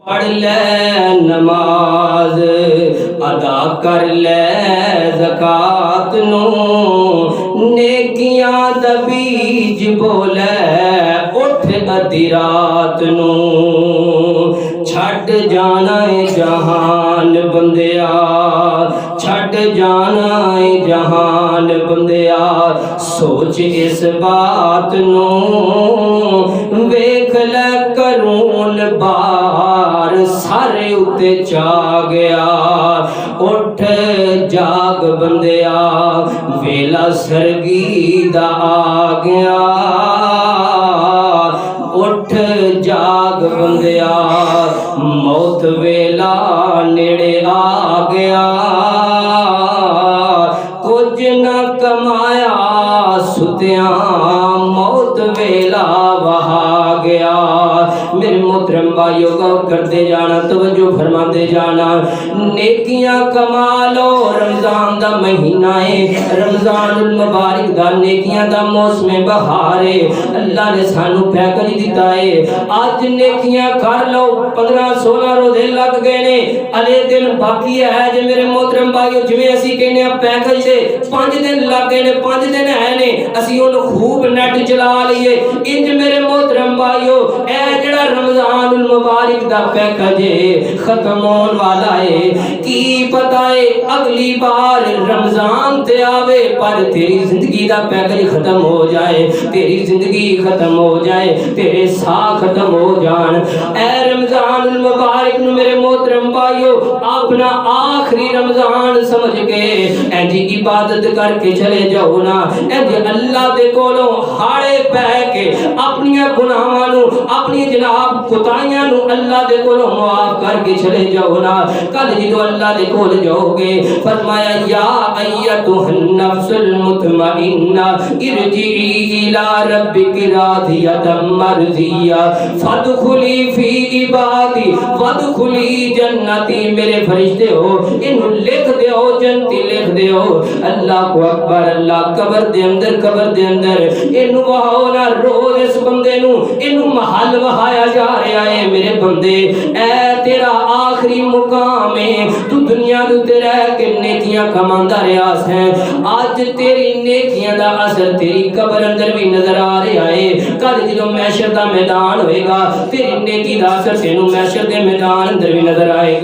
पढ़ ले नमाज अदा कर ले ज़कात नू नेकियां दा बीज बोले उठ अद्धी रात नू छड़ जाना है जहान बंदिया छड़ जाना है जहान बंदिया सोच इस बात नू वेख ले करून बार सारे उत्ते चा गया उठ जाग बंदिया वेला सरगी दा आ गया उठ जाग बंदिया मौत वेला नेड़े आ गया कुछ न कमाया सुतिया मौत वेला वहा गया। मेरे मोहतरम भाइयों गौर करते जाना तवज्जो फरमाते जाना नेकियां कमा लो रमजान दा महीना है रमजानुल मुबारक दा नेकियां दा मौसम बहार है अल्लाह ने सानू पैकेज दिता है आज नेकियां कर लो 15-16 रोजे लग गए ने अले दिन बाकी है जे मेरे मोहतरम भाइयों जिवें असी कहने पैकेज से 5 दिन लग गए ने 5 दिन है ने असी उन्हें खूब नेट चला लिए इंज मेरे मोहतरम भाइयों ए जेड़ा रमजानुल मुबारक दा पैकेज है खत्म होने वाला है की पता है अगली बार रमजान ते आवे पर तेरी जिंदगी दा पैकेज खत्म हो जाए तेरी जिंदगी खत्म हो जाए तेरे साह खत्म हो जान ए रमजानुल मुबारक नु मेरे मोहतरम भाइयों अपना आखिरी रमजान समझ के ऐसी इबादत करके चले जाओ ना ऐसे अल्लाह दे कोलों हाड़े पै के अपनी गुनाहां नु अपनी जनाब कोताहियां नु अल्लाह दे कोलों माफ करके चले जाओ ना कल जो अल्लाह दे कोल जाओगे फरमाया या अय्यतुहन नफ्सुल मुतमइन्ना इरजिई इला रब्बिकी रादियतम मर्जिया फदखुली फी इबादी वदखुली जन्नती। मेरे फरिश्ते हो इनु लिख दो जन्नती लिख दो अल्लाह को अकबर अल्लाह कब्र दे अंदर इनु वहाओ ना रोज इस बंदे नु इनु महल वहाया जा रहा है मेरे बंदे ऐ तेरा आखिरी मुकाम है तू दुनिया दे रह के नेकियां कमांदा रहा है आज तेरी नेकियां दा असर तेरी कब्र अंदर भी नजर आ रहा है कल जो महशर दा मैदान होएगा तेरी नेकी दा असर तेनू महशर दे मैदान अंदर भी नजर आएगा।